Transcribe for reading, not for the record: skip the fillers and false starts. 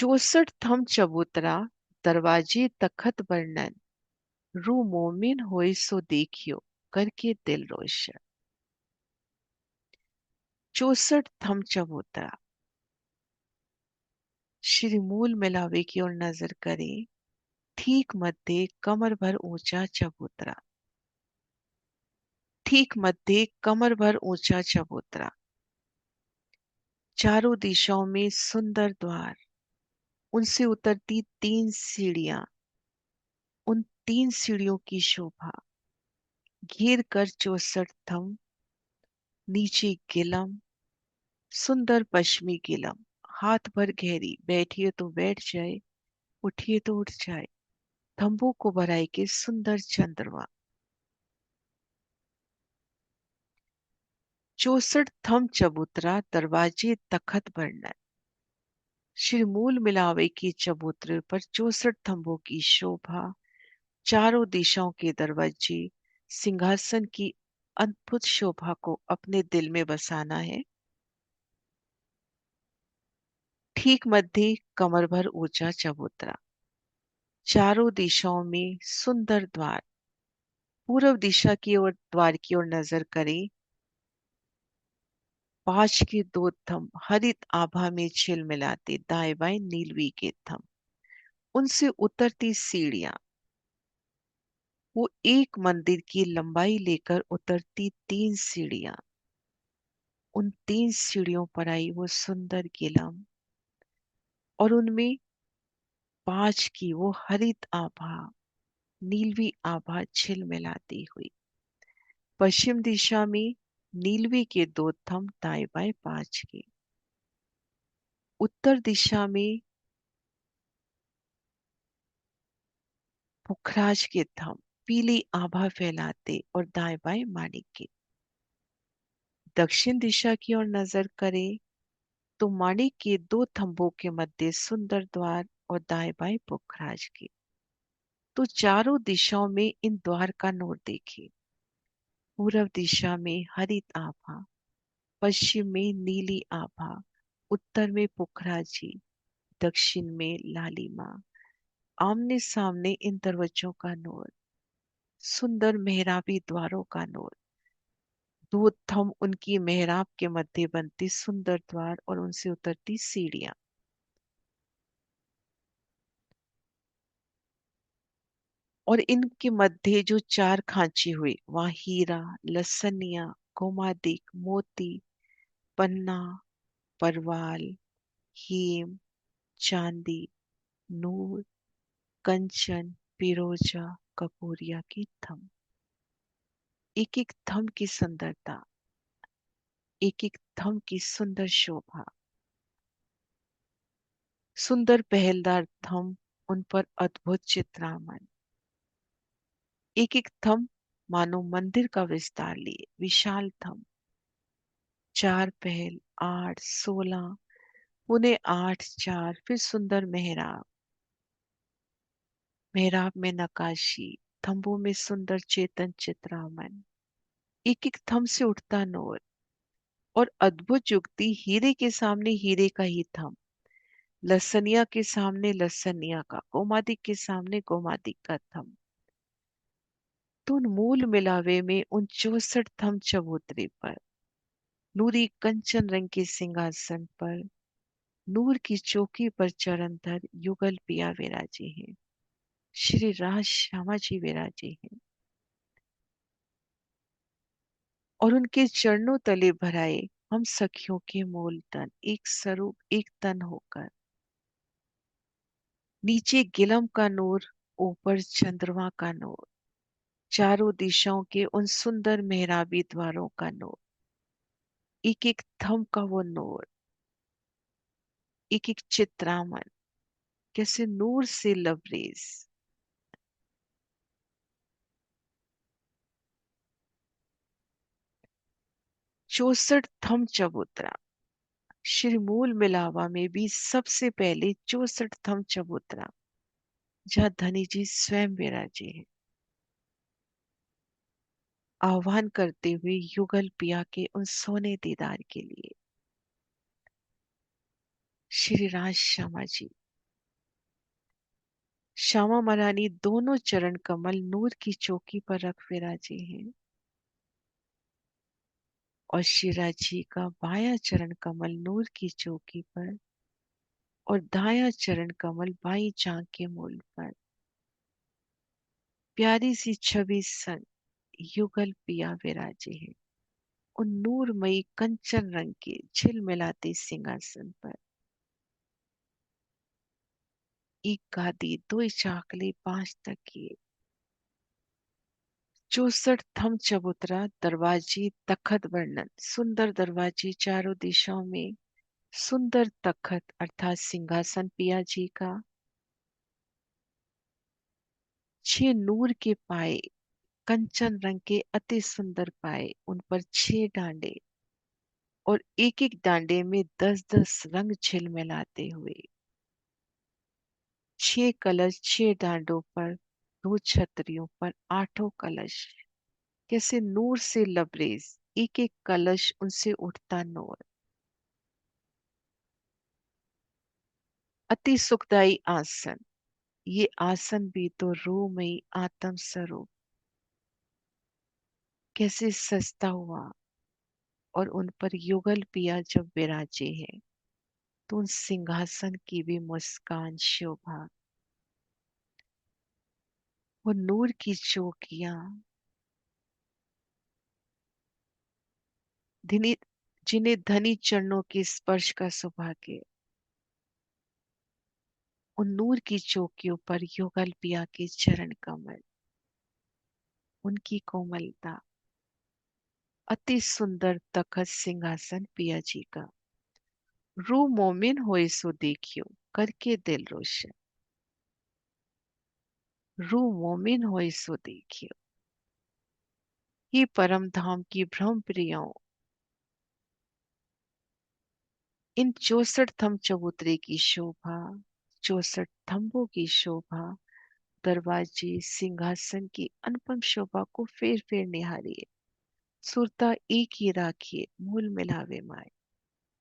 64 थम चबूतरा दरवाजे तखत वर्णन रू मोमिन होए सो देखियो करके दिल रोशन। 64 थम चबूतरा। श्री मूल मिलावे की ओर नजर करें। ठीक मध्य कमर भर ऊंचा चबूतरा। ठीक मध्य कमर भर ऊंचा चबूतरा। चारों दिशाओं में सुंदर द्वार। उनसे उतरती 3 सीढ़ियां। उन 3 सीढ़ियों की शोभा। घेर कर 64 थम। नीचे गिलम। सुंदर पश्चिमी गिलम। हाथ भर गहरी। बैठिए तो बैठ जाए, उठिए तो उठ जाए। थंबों को भराई के सुंदर चंद्रमा। 64 थम चबूतरा दरवाजे तखत वर्णन। श्री मूल मिलावे की चबूतरे पर 64 थंबों की शोभा। चारों दिशाओं के दरवाजे सिंहासन की अद्भुत शोभा को अपने दिल में बसाना है। ठीक मध्य कमर भर ऊंचा चबूतरा। चारों दिशाओं में सुंदर द्वार। पूर्व दिशा की ओर द्वार की ओर नजर करें। 5 के 2 थंब हरित आभा में झिलमिलाते दाएं बाएं नीलवी के थंब। उनसे उतरती सीढ़ियां। वो एक मंदिर की लंबाई लेकर उतरती 3 सीढ़ियां। उन 3 सीढ़ियों पर आई वो सुंदर गिलम। और उनमें 5 की वो हरित आभा, नीलवी आभा झिलमिलाती हुई। पश्चिम दिशा में नीलवी के 2 थंब दाएं बाएं 5 के। उत्तर दिशा में पुखराज के थंब पीली आभा फैलाते और दाएं बाएं माणिक के। दक्षिण दिशा की ओर नजर करें तो माणिक के 2 थंबों के मध्य सुंदर द्वार और दाएं बाएं पुखराज के। तो चारों दिशाओं में इन द्वार का नूर देखिए। पूर्व दिशा में हरित आभा, पश्चिम में नीली आभा, उत्तर में पुखराजी, दक्षिण में लालिमा। आमने सामने इन दरवाजों का नूर, सुंदर मेहराबी द्वारों का नूर। 2 थंब उनकी मेहराब के मध्य बनती सुंदर द्वार और उनसे उतरती सीढ़ियां। और इनके मध्य जो 4 खांची हुई वहां हीरा, लसनिया, गोमादिक, मोती, पन्ना, परवाल, हीम, चांदी, नूर, कंचन, पिरोजा, कपूरिया की थम। एक एक थम की सुंदरता, एक एक थम की सुंदर शोभा। सुंदर पहलदार थम, उन पर अद्भुत चित्रामन। एक एक थम मानो मंदिर का विस्तार लिए विशाल थम। 4 पहल, 8, 16, पुणे 8, 4, फिर सुंदर मेहराब। मेहराब में नकाशी, थंबों में सुंदर चेतन चित्रामन। एक एक थम से उठता नूर। और अद्भुत युक्ति, हीरे के सामने हीरे का ही थम, लसनिया के सामने लसनिया का, गोमादिक के सामने गोमादिक का थम। तो उन मूल मिलावे में उन 64 थम चबूतरे पर नूरी कंचन रंग के सिंहासन पर नूर की चौकी पर चरणधर युगल पिया विराजे हैं। श्री राज श्यामा जी विराजे हैं। और उनके चरणों तले भराए हम सखियों के मूल तन एक स्वरूप एक तन होकर। नीचे गिलम का नूर, ऊपर चंद्रमा का नूर। चारों दिशाओं के उन सुंदर मेहराबी द्वारों का नूर। एक एक थम का वो नूर, एक एक चित्रामन, कैसे नूर से लबरेज। 64 थम चबूतरा। श्री मूल मिलावा में भी सबसे पहले 64 थम चबूतरा, जहाँ धनी जी स्वयं विराजे हैं। आह्वान करते हुए युगल पिया के उन सोने दीदार के लिए। श्री राज श्यामा जी श्यामा महारानी दोनों चरण कमल नूर की चौकी पर रख विराजे हैं और शिरा जी का बायां चरण कमल नूर की चौकी पर और दायां चरण कमल बाई जांघ के मूल पर। प्यारी सी छवि संग युगल पिया विराजे हैं उन नूरमयी कंचन रंग के झिलमिलाते सिंहासन पर। एक गादी दो चाकले 5 तकिए 64 थम चबूतरा दरवाजे तखत वर्णन। सुंदर दरवाजे चारों दिशाओं में, सुंदर तखत अर्थात सिंहासन पिया जी का। 6 नूर के पाए, कंचन रंग के अति सुंदर पाए, उन पर 6 डांडे और एक एक डांडे में 10-10 रंग झिलमिलाते हुए। 6 कलश 6 डांडों पर, 2 छतरियों पर 8 कलश, कैसे नूर से लबरेज, एक एक कलश उनसे उठता नूर। अति सुखदाई आसन, ये आसन भी तो रूमयी आत्म स्वरूप, कैसे सजता हुआ। और उन पर युगल पिया जब विराजे हैं तो उन सिंहासन की भी मुस्कान शोभा। वो नूर की चौकियां जिन्हें जिन्हें धनी चरणों के स्पर्श का सौभाग्य, उन नूर की चौकियों पर युगल पिया के चरण कमल, उनकी कोमलता। अति सुंदर तखत सिंहासन पिया जी का। रू मोमिन होए सो देखियो, करके दिल रोशन। रू मोमिन होए सो देखियो, ये परम धाम की भ्रम प्रियाओं, इन 64 थम चबूतरे की शोभा, 64 थम्बों की शोभा, दरवाजे सिंहासन की अनुपम शोभा को फेर फेर निहारिए। सुरता एक ही राखिए, मूल मिलावे माए।